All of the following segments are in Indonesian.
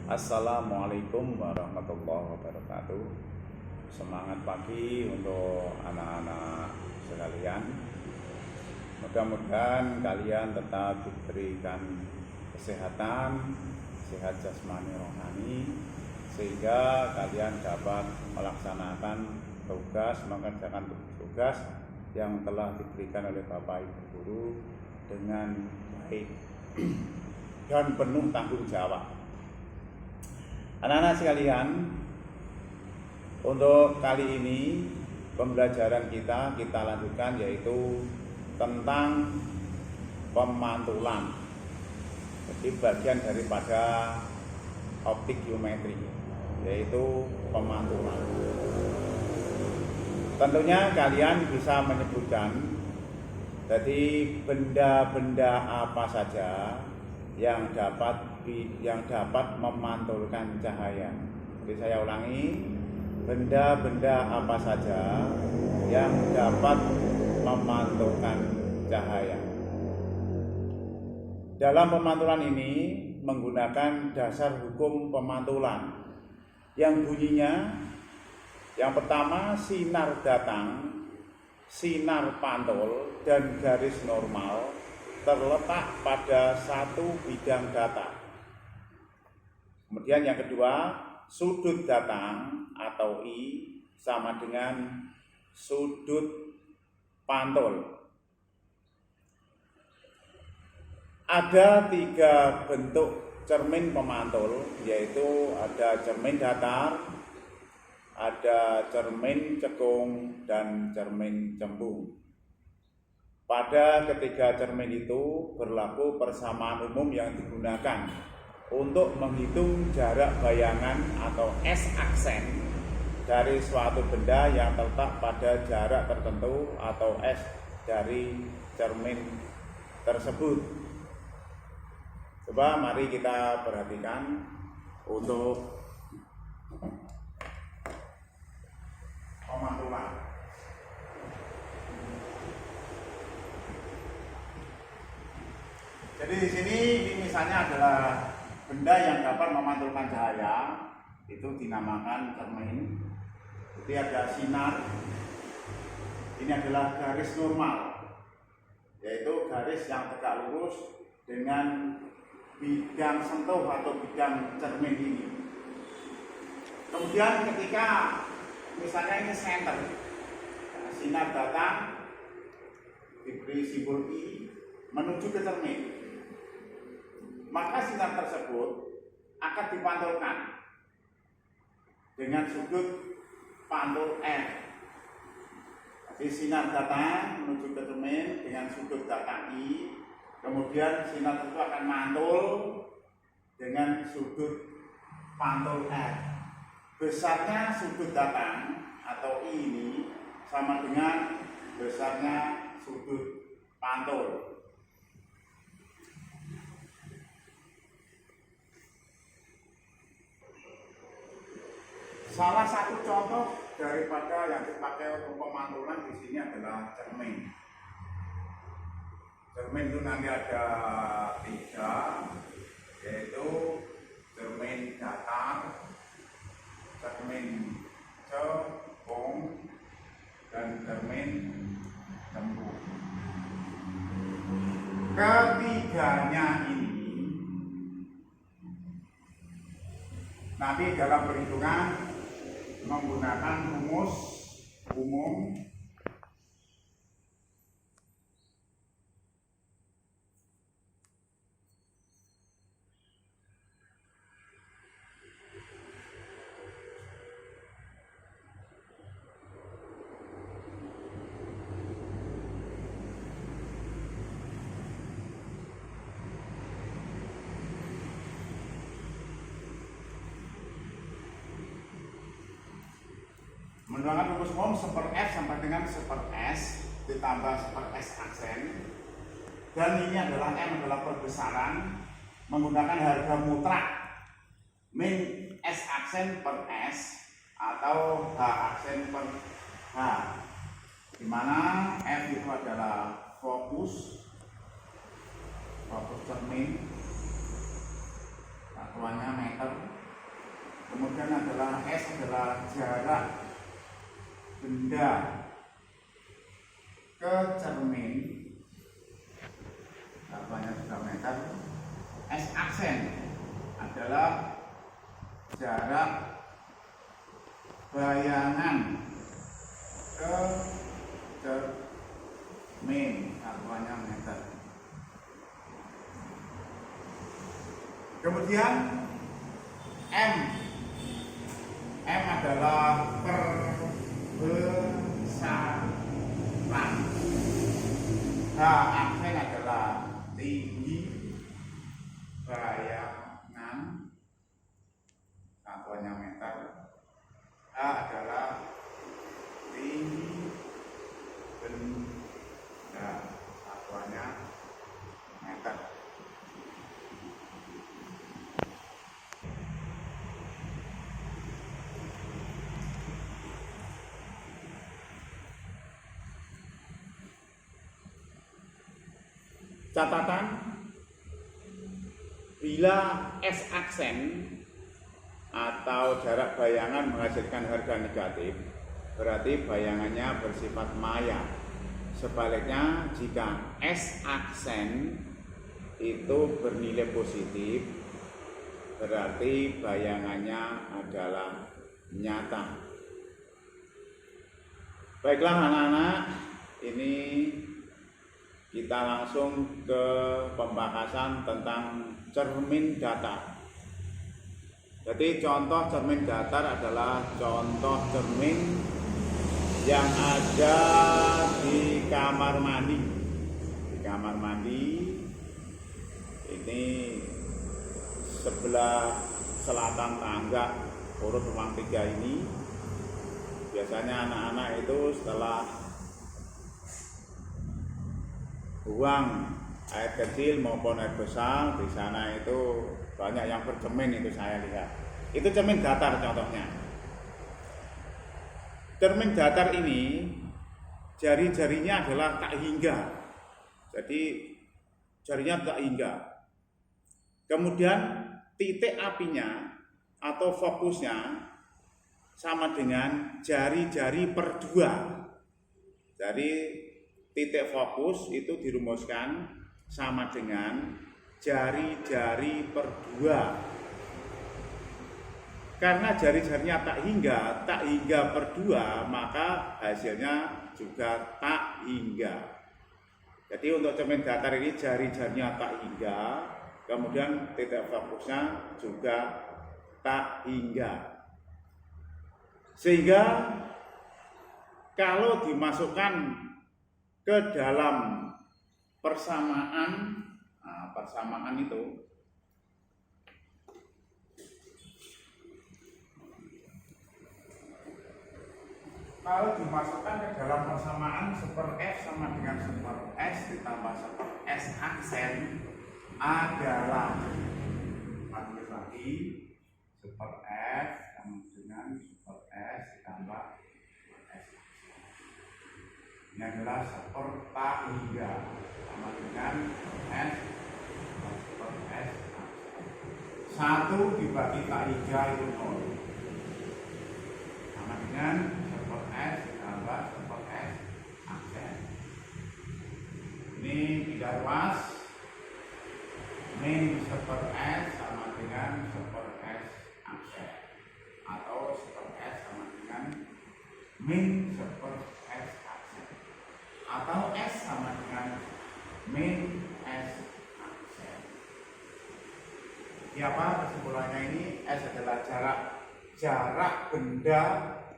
Assalamualaikum warahmatullahi wabarakatuh. Semangat pagi untuk anak-anak sekalian. Mudah-mudahan kalian tetap diberikan kesehatan, sehat jasmani rohani, sehingga kalian dapat melaksanakan mengerjakan tugas yang telah diberikan oleh Bapak Ibu Guru dengan baik dan penuh tanggung jawab. Anak-anak sekalian, untuk kali ini pembelajaran kita lanjutkan, yaitu tentang pemantulan. Jadi bagian daripada optik geometri, yaitu pemantulan. Tentunya kalian bisa menyebutkan jadi benda-benda apa saja yang dapat memantulkan cahaya. Jadi saya ulangi, benda-benda apa saja yang dapat memantulkan cahaya. Dalam pemantulan ini menggunakan dasar hukum pemantulan yang bunyinya, yang pertama, sinar datang, sinar pantul, dan garis normal terletak pada satu bidang data. Kemudian yang kedua, sudut datang atau I sama dengan sudut pantul. Ada 3 bentuk cermin pemantul, yaitu ada cermin datar, ada cermin cekung, dan cermin cembung. Pada ketiga cermin itu berlaku persamaan umum yang digunakan untuk menghitung jarak bayangan atau S-aksen dari suatu benda yang terletak pada jarak tertentu atau S dari cermin tersebut. Coba mari kita perhatikan untuk pemantulan. Jadi di sini misalnya adalah benda yang dapat memantulkan cahaya, itu dinamakan cermin. Jadi ada sinar. Ini adalah garis normal, yaitu garis yang tegak lurus dengan bidang sentuh atau bidang cermin ini. Kemudian ketika misalnya ini senter, sinar datang diberi simbol I menuju ke cermin, maka sinar tersebut akan dipantulkan dengan sudut pantul R. Jadi sinar datang menuju ke cermin dengan sudut datang I, kemudian sinar tersebut akan mantul dengan sudut pantul R. Besarnya sudut datang atau I ini sama dengan besarnya sudut pantul. Salah satu contoh daripada yang dipakai untuk pemantulan di sini adalah cermin. Cermin itu nanti ada 3, yaitu cermin datar, cermin cekung, dan cermin cembung. Ketiganya ini nanti dalam perhitungan menggunakan rumus umum menggunakan rumus umum 1/F sampai dengan 1/S ditambah 1/S aksen, dan ini adalah M adalah perbesaran menggunakan harga mutlak min S aksen per S atau H aksen per H, di mana F itu adalah fokus cermin, satuannya meter, adalah S adalah jarak benda ke cermin, banyak 3 meter. S aksen adalah jarak bayangan ke cermin, satuannya meter. Kemudian M adalah perbesaran. H aksen adalah tinggi bayangan, satuannya meter. H adalah tinggi benda, satuannya meter. Catatan, bila S aksen atau jarak bayangan menghasilkan harga negatif, berarti bayangannya bersifat maya. Sebaliknya, jika S aksen itu bernilai positif, berarti bayangannya adalah nyata. Baiklah anak-anak, ini kita langsung ke pembahasan tentang cermin datar. Jadi contoh cermin datar adalah contoh cermin yang ada di kamar mandi. Di kamar mandi ini sebelah selatan tangga urut ruang 3 ini. Biasanya anak-anak itu setelah buang air kecil maupun air besar di sana itu banyak yang bercermin, itu saya lihat. Itu cermin datar contohnya. Cermin datar ini jari-jarinya adalah tak hingga. Jadi jarinya tak hingga. Kemudian titik apinya atau fokusnya sama dengan jari-jari per 2. Jadi titik fokus itu dirumuskan sama dengan jari-jari per 2. Karena jari-jarinya tak hingga per 2, maka hasilnya juga tak hingga. Jadi untuk cermin datar ini jari-jarinya tak hingga, kemudian titik fokusnya juga tak hingga. Sehingga kalau dimasukkan ke dalam persamaan itu kalau dimasukkan ke dalam persamaan super F sama dengan super S ditambah super S aksen adalah lagi super F sama dengan super S ditambah S. Ini adalah super tak hingga sama dengan S super S. 1 dibagi tak hingga itu 0 sama dengan super S ditambah super S aksen. Ini tidak luas. Min super S sama dengan super S aksen, atau super S sama dengan min super S aksen, atau S sama dengan min S aksen. Apa kesimpulannya ini? S adalah jarak benda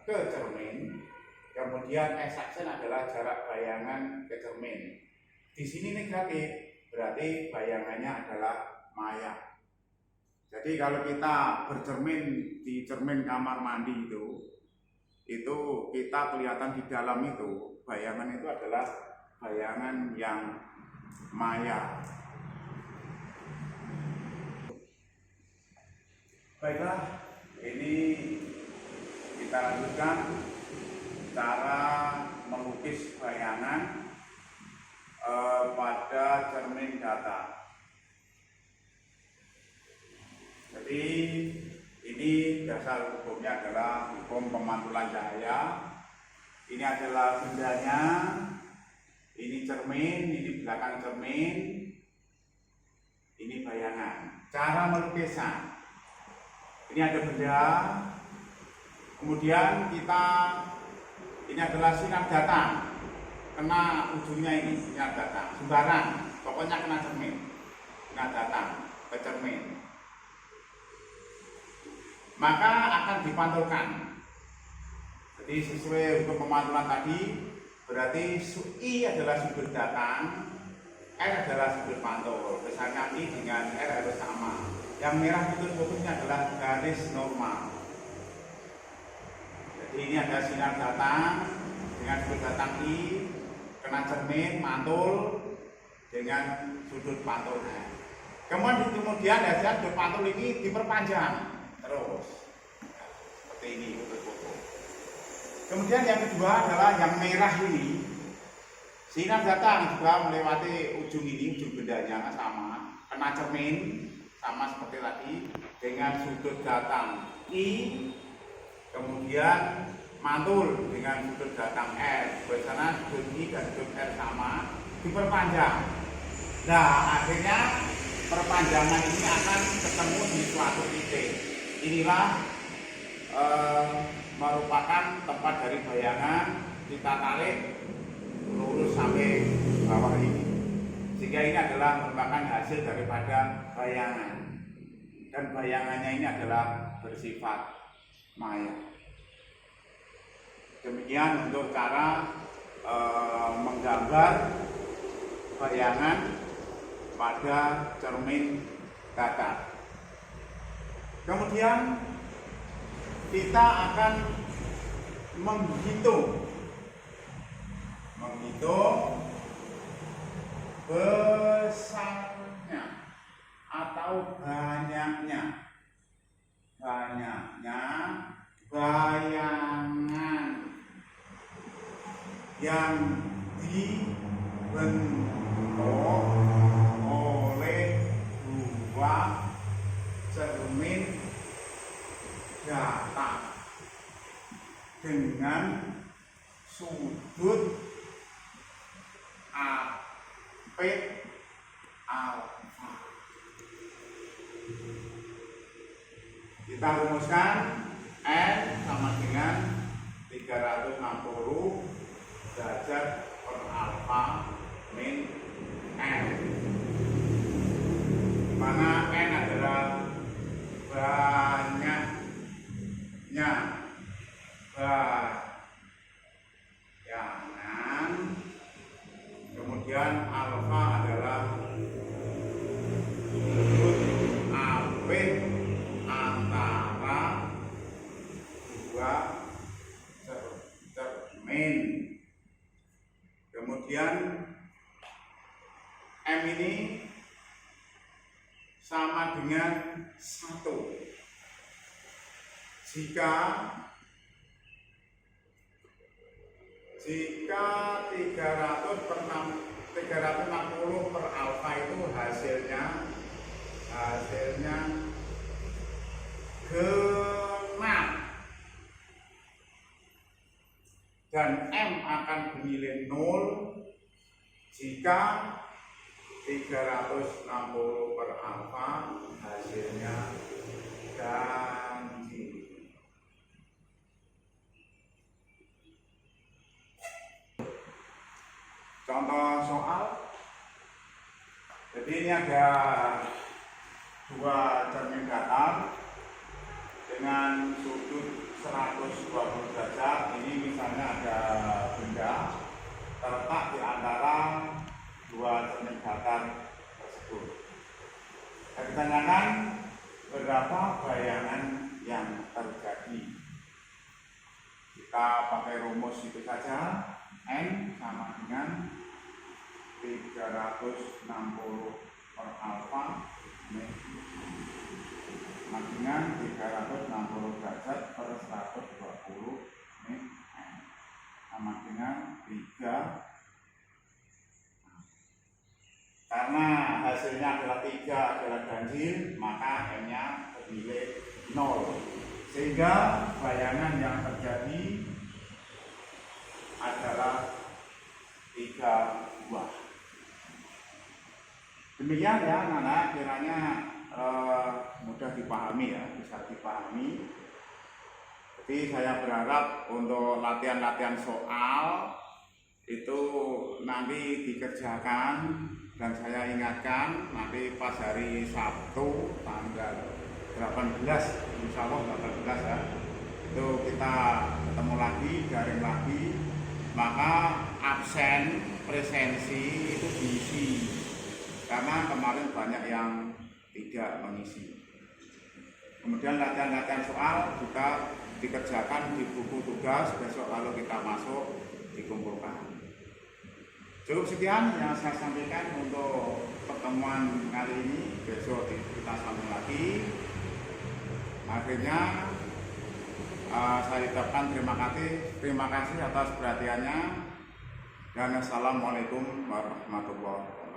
ke cermin, kemudian S aksen adalah jarak bayangan ke cermin. Di sini negatif, berarti bayangannya adalah maya. Jadi kalau kita bercermin di cermin kamar mandi itu kita kelihatan di dalam itu, bayangan itu adalah bayangan yang maya. Baiklah, ini kita lanjutkan cara melukis bayangan pada cermin datar. Jadi ini dasar hukumnya adalah hukum pemantulan cahaya. Ini adalah bendanya, ini cermin, ini belakang cermin, ini bayangan. Cara melukisnya, ini ada benda, kemudian ini adalah sinar datang, kena ujungnya ini sinar datang, sembarang, pokoknya kena cermin, sinar datang ke cermin, maka akan dipantulkan. Jadi sesuai hukum pemantulan tadi, berarti I adalah sudut datang, R adalah sudut pantul. Misalnya I dengan R harus sama. Yang merah putus-putusnya adalah garis normal. Jadi ini ada sinar datang dengan sudut datang I, kena cermin, mantul dengan sudut pantulnya. Kemudian dasar sudut pantul ini diperpanjang terus seperti ini putus-putus. Kemudian yang kedua adalah yang merah ini, sinar datang juga melewati ujung ini, ujung bendanya sama, kena cermin sama seperti tadi dengan sudut datang I, kemudian mantul dengan sudut datang R. Biasanya sudut I dan sudut R sama, diperpanjang. Nah, akhirnya perpanjangan ini akan ketemu di suatu titik. Inilah merupakan tempat dari bayangan, kita tarik lurus sampai bawah ini, sehingga ini adalah merupakan hasil daripada bayangan, dan bayangannya ini adalah bersifat maya. Demikian untuk cara menggambar bayangan pada cermin datar. Kemudian kita akan menghitung besarnya atau banyaknya bayangan yang dibentuk oleh dua cermin datar dengan sudut apit alfa. Kita rumuskan N sama dengan 360 derajat per alfa min N, mana N adalah banyaknya bayangan, kemudian alfa adalah sudut apit antara dua cermin. Kemudian M ini sama dengan 1 jika 360 per alfa itu hasilnya genap, dan M akan bernilai 0 jika 360 per alfa hasilnya ganjil. Contoh soal. Jadi ini ada dua cermin datar dengan sudut 120 derajat. Ini misalnya ada benda terletak di antara dua cermin datar tersebut. Dan ditanyakan berapa bayangan yang terjadi. Kita pakai rumus itu saja. N sama dengan 360 per alfa sama dengan 360 derajat per 120 N sama dengan 3. Karena hasilnya adalah 3 adalah ganjil, maka M nya bernilai 0. Sehingga bayangan yang terjadi adalah 3 buah. Demikian ya anak-anak, kiranya mudah dipahami ya, bisa dipahami. Jadi saya berharap untuk latihan-latihan soal itu nanti dikerjakan, dan saya ingatkan nanti pas hari Sabtu tanggal 18, insya Allah 18 ya, itu kita ketemu lagi, daring lagi, maka absen presensi itu diisi, karena kemarin banyak yang tidak mengisi. Kemudian latihan-latihan soal juga dikerjakan di buku tugas, besok lalu kita masuk dikumpulkan. Cukup sekian yang saya sampaikan untuk pertemuan kali ini. Besok kita sambung lagi. Akhirnya saya ucapkan terima kasih atas perhatiannya, dan assalamualaikum warahmatullahi wabarakatuh.